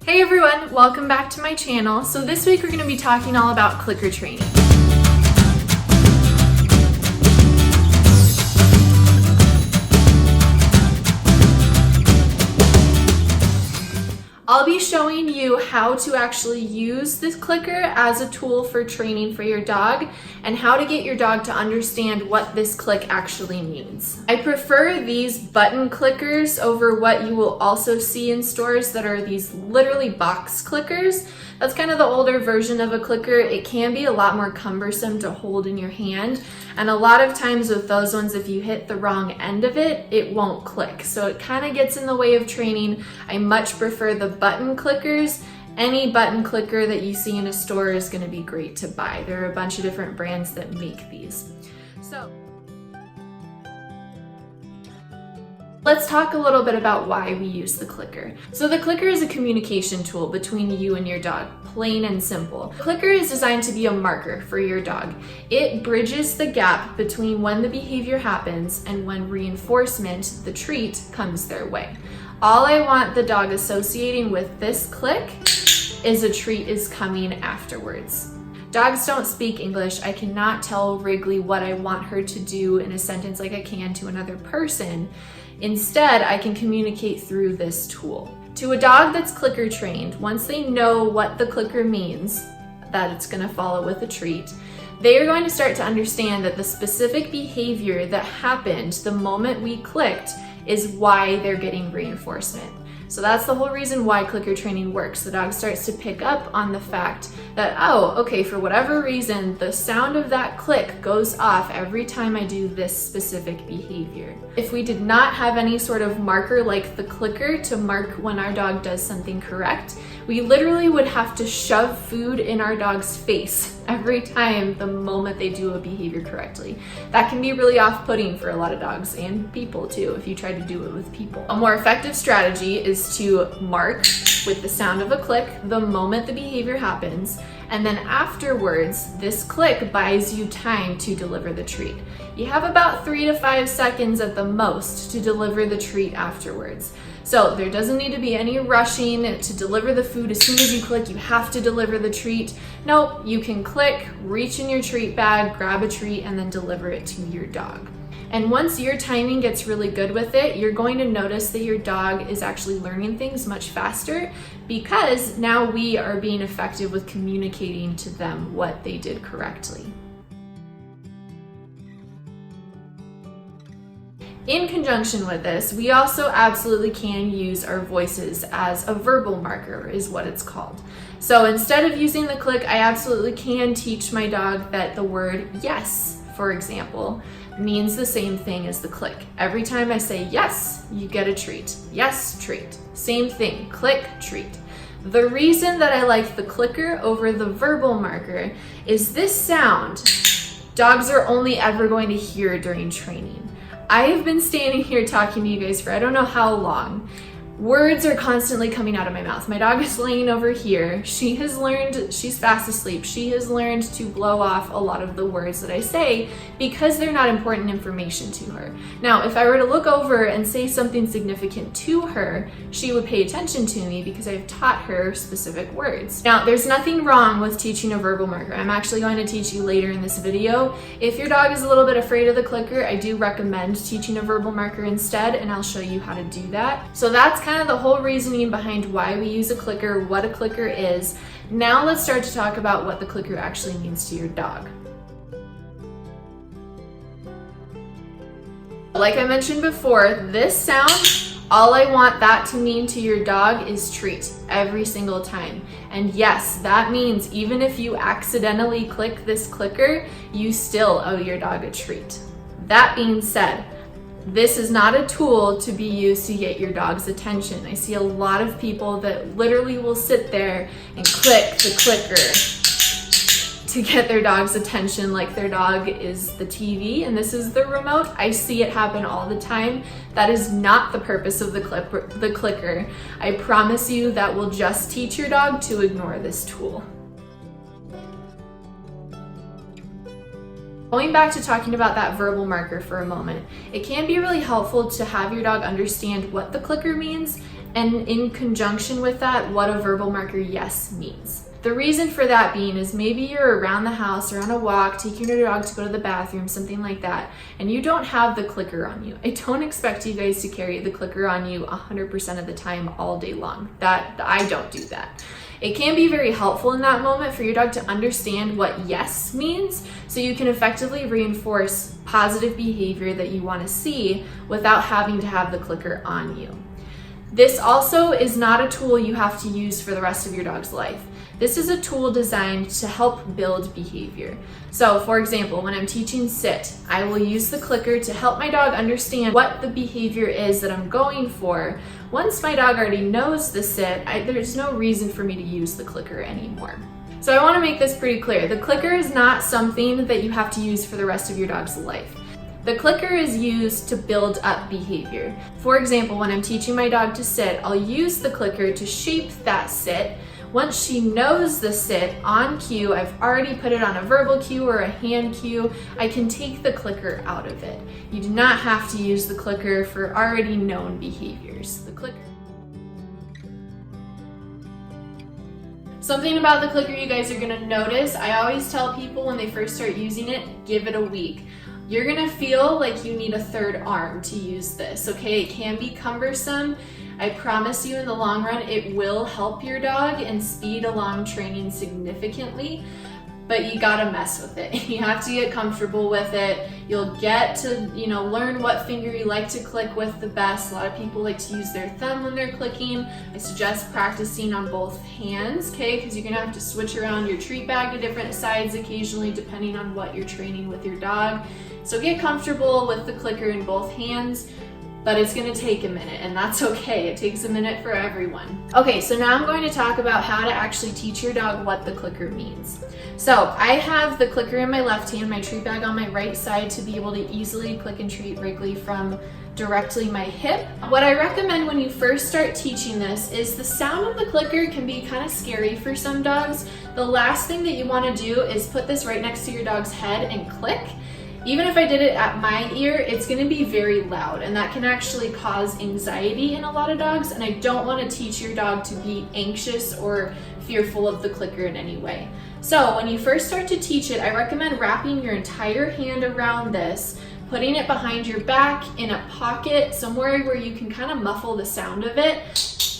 Hey everyone, welcome back to my channel. So this week we're going to be talking all about clicker training. I'll be showing you how to actually use this clicker as a tool for training for your dog and how to get your dog to understand what this click actually means. I prefer these button clickers over what you will also see in stores that are these literally box clickers. That's kind of the older version of a clicker. It can be a lot more cumbersome to hold in your hand, and a lot of times with those ones, if you hit the wrong end of it, it won't click. So it kind of gets in the way of training. I much prefer the button clickers. Any button clicker that you see in a store is going to be great to buy. There are a bunch of different brands that make these. So let's talk a little bit about why we use the clicker. So the clicker is a communication tool between you and your dog, plain and simple. The clicker is designed to be a marker for your dog. It bridges the gap between when the behavior happens and when reinforcement, the treat, comes their way. All I want the dog associating with this click is a treat is coming afterwards. Dogs don't speak English. I cannot tell Wrigley what I want her to do in a sentence like I can to another person. Instead, I can communicate through this tool. To a dog that's clicker trained, once they know what the clicker means, that it's going to follow with a treat, they are going to start to understand that the specific behavior that happened the moment we clicked is why they're getting reinforcement. So that's the whole reason why clicker training works. The dog starts to pick up on the fact that, oh, okay, for whatever reason, the sound of that click goes off every time I do this specific behavior. If we did not have any sort of marker like the clicker to mark when our dog does something correct, we literally would have to shove food in our dog's face every time the moment they do a behavior correctly. That can be really off-putting for a lot of dogs and people too, if you try to do it with people. A more effective strategy is to mark with the sound of a click the moment the behavior happens, and then afterwards, this click buys you time to deliver the treat. You have about 3 to 5 seconds at the most to deliver the treat afterwards. So there doesn't need to be any rushing to deliver the food. As soon as you click, you have to deliver the treat. Nope, you can click, reach in your treat bag, grab a treat, and then deliver it to your dog. And once your timing gets really good with it, you're going to notice that your dog is actually learning things much faster because now we are being effective with communicating to them what they did correctly. In conjunction with this, we also absolutely can use our voices as a verbal marker, is what it's called. So instead of using the click, I absolutely can teach my dog that the word yes, for example, means the same thing as the click. Every time I say yes, you get a treat. Yes, treat. Same thing, click, treat. The reason that I like the clicker over the verbal marker is this sound dogs are only ever going to hear during training. I have been standing here talking to you guys for I don't know how long. Words are constantly coming out of my mouth. My dog is laying over here. She has learned, she's fast asleep. She has learned to blow off a lot of the words that I say because they're not important information to her. Now, if I were to look over and say something significant to her, she would pay attention to me because I've taught her specific words. Now, there's nothing wrong with teaching a verbal marker. I'm actually going to teach you later in this video. If your dog is a little bit afraid of the clicker, I do recommend teaching a verbal marker instead, and I'll show you how to do that. So that's kind of the whole reasoning behind why we use a clicker, what a clicker is. Now let's start to talk about what the clicker actually means to your dog. Like I mentioned before, this sound, all I want that to mean to your dog is treat every single time. And yes, that means even if you accidentally click this clicker, you still owe your dog a treat. That being said, this is not a tool to be used to get your dog's attention. I see a lot of people that literally will sit there and click the clicker to get their dog's attention like their dog is the TV and this is the remote. I see it happen all the time. That is not the purpose of the clicker. I promise you that will just teach your dog to ignore this tool. Going back to talking about that verbal marker for a moment, it can be really helpful to have your dog understand what the clicker means and in conjunction with that, what a verbal marker yes means. The reason for that being is maybe you're around the house or on a walk, taking your dog to go to the bathroom, something like that, and you don't have the clicker on you. I don't expect you guys to carry the clicker on you 100% of the time all day long. I don't do that. It can be very helpful in that moment for your dog to understand what yes means, so you can effectively reinforce positive behavior that you want to see without having to have the clicker on you. This also is not a tool you have to use for the rest of your dog's life. This is a tool designed to help build behavior. So for example, when I'm teaching sit, I will use the clicker to help my dog understand what the behavior is that I'm going for. Once my dog already knows the sit, there's no reason for me to use the clicker anymore. So I want to make this pretty clear. The clicker is not something that you have to use for the rest of your dog's life. The clicker is used to build up behavior. For example, when I'm teaching my dog to sit, I'll use the clicker to shape that sit. Once she knows the sit on cue, I've already put it on a verbal cue or a hand cue, I can take the clicker out of it. You do not have to use the clicker for already known behaviors. The clicker. Something about the clicker you guys are gonna notice, I always tell people when they first start using it, give it a week. You're gonna feel like you need a third arm to use this, okay? It can be cumbersome. I promise you in the long run, it will help your dog and speed along training significantly, but you gotta mess with it. You have to get comfortable with it. You'll get to, learn what finger you like to click with the best. A lot of people like to use their thumb when they're clicking. I suggest practicing on both hands, okay? Because you're gonna have to switch around your treat bag to different sides occasionally depending on what you're training with your dog. So get comfortable with the clicker in both hands. But it's gonna take a minute, and that's okay. It takes a minute for everyone. Okay, so now I'm going to talk about how to actually teach your dog what the clicker means. So I have the clicker in my left hand, my treat bag on my right side to be able to easily click and treat Wrigley from directly my hip. What I recommend when you first start teaching this is the sound of the clicker can be kind of scary for some dogs. The last thing that you wanna do is put this right next to your dog's head and click. Even if I did it at my ear, it's gonna be very loud, and that can actually cause anxiety in a lot of dogs, and I don't wanna teach your dog to be anxious or fearful of the clicker in any way. So when you first start to teach it, I recommend wrapping your entire hand around this, putting it behind your back in a pocket, somewhere where you can kind of muffle the sound of it,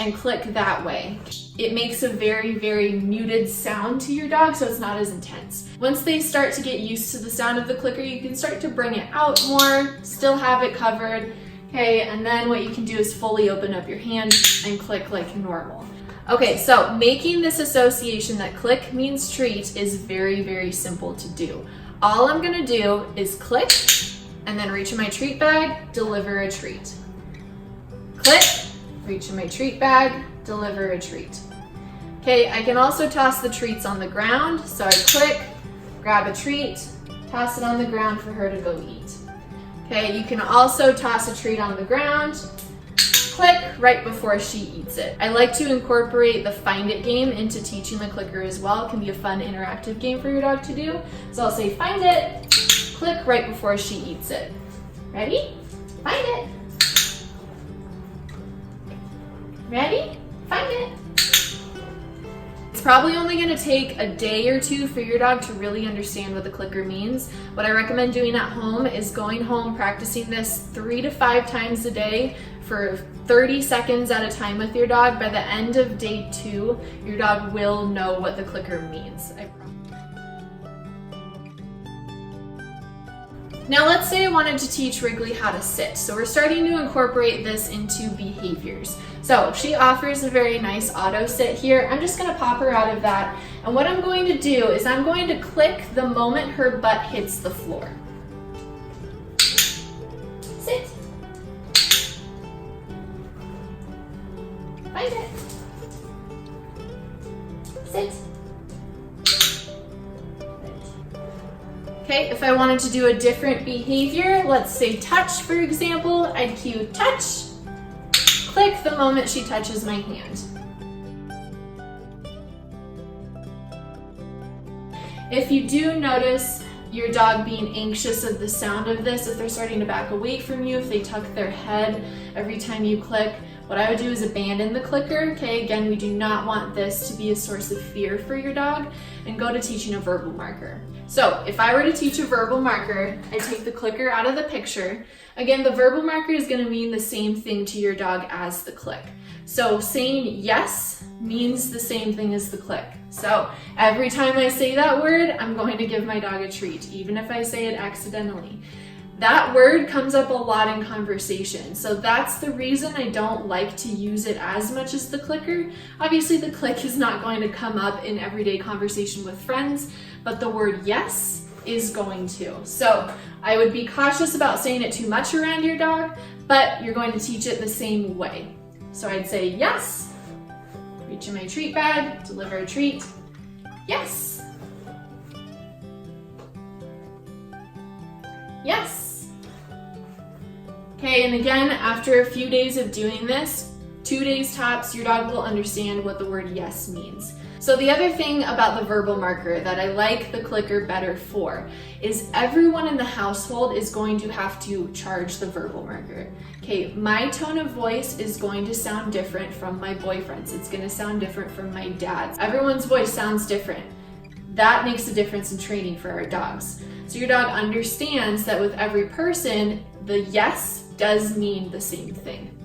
and click that way. It makes a very, very muted sound to your dog, so it's not as intense. Once they start to get used to the sound of the clicker, you can start to bring it out more, still have it covered, okay, and then what you can do is fully open up your hand and click like normal. Okay, so making this association that click means treat is very, very simple to do. All I'm gonna do is click, and then reach in my treat bag, deliver a treat. Click, reach in my treat bag, deliver a treat. Okay, I can also toss the treats on the ground. So I click, grab a treat, toss it on the ground for her to go eat. Okay, you can also toss a treat on the ground, click right before she eats it. I like to incorporate the find it game into teaching the clicker as well. It can be a fun interactive game for your dog to do. So I'll say find it, click right before she eats it. Ready? Find it. Ready? Find it. It's probably only gonna take a day or two for your dog to really understand what the clicker means. What I recommend doing at home is going home, practicing this 3 to 5 times a day for 30 seconds at a time with your dog. By the end of day 2, your dog will know what the clicker means. I promise. Now let's say I wanted to teach Wrigley how to sit. So we're starting to incorporate this into behaviors. So she offers a very nice auto sit here. I'm just gonna pop her out of that. And what I'm going to do is I'm going to click the moment her butt hits the floor. Sit. Find it. Sit. Okay, if I wanted to do a different behavior, let's say touch, for example, I'd cue touch, click the moment she touches my hand. If you do notice your dog being anxious of the sound of this, if they're starting to back away from you, if they tuck their head every time you click, what I would do is abandon the clicker. Okay, again, we do not want this to be a source of fear for your dog, and go to teaching a verbal marker. So if I were to teach a verbal marker, I take the clicker out of the picture. Again, the verbal marker is going to mean the same thing to your dog as the click. So saying yes means the same thing as the click. So every time I say that word, I'm going to give my dog a treat, even if I say it accidentally. That word comes up a lot in conversation, so that's the reason I don't like to use it as much as the clicker. Obviously, the click is not going to come up in everyday conversation with friends, but the word yes is going to. So I would be cautious about saying it too much around your dog, but you're going to teach it the same way. So I'd say yes, reach in my treat bag, deliver a treat, yes, yes. Okay, and again, after a few days of doing this, 2 days tops, your dog will understand what the word yes means. So the other thing about the verbal marker that I like the clicker better for is everyone in the household is going to have to charge the verbal marker. Okay, my tone of voice is going to sound different from my boyfriend's. It's going to sound different from my dad's. Everyone's voice sounds different. That makes a difference in training for our dogs. So your dog understands that with every person, the yes does mean the same thing.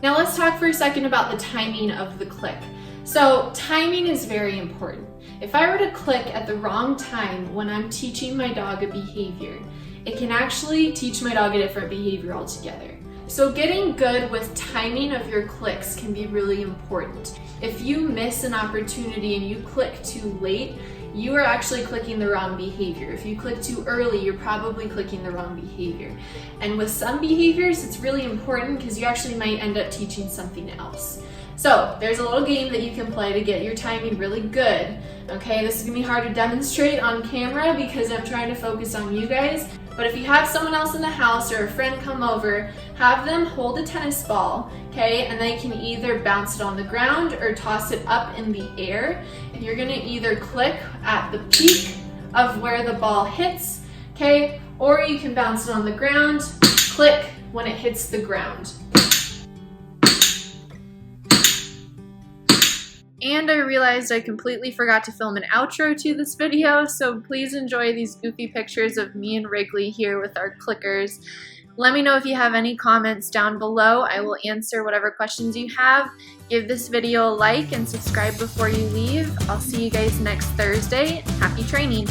Now let's talk for a second about the timing of the click. So timing is very important. If I were to click at the wrong time when I'm teaching my dog a behavior, it can actually teach my dog a different behavior altogether. So getting good with timing of your clicks can be really important. If you miss an opportunity and you click too late, you are actually clicking the wrong behavior. If you click too early, you're probably clicking the wrong behavior. And with some behaviors, it's really important because you actually might end up teaching something else. So there's a little game that you can play to get your timing really good. Okay, this is gonna be hard to demonstrate on camera because I'm trying to focus on you guys. But if you have someone else in the house or a friend come over, have them hold a tennis ball, okay? And they can either bounce it on the ground or toss it up in the air. You're gonna either click at the peak of where the ball hits, okay? Or you can bounce it on the ground, click when it hits the ground. And I realized I completely forgot to film an outro to this video, so please enjoy these goofy pictures of me and Wrigley here with our clickers. Let me know if you have any comments down below. I will answer whatever questions you have. Give this video a like and subscribe before you leave. I'll see you guys next Thursday. Happy training!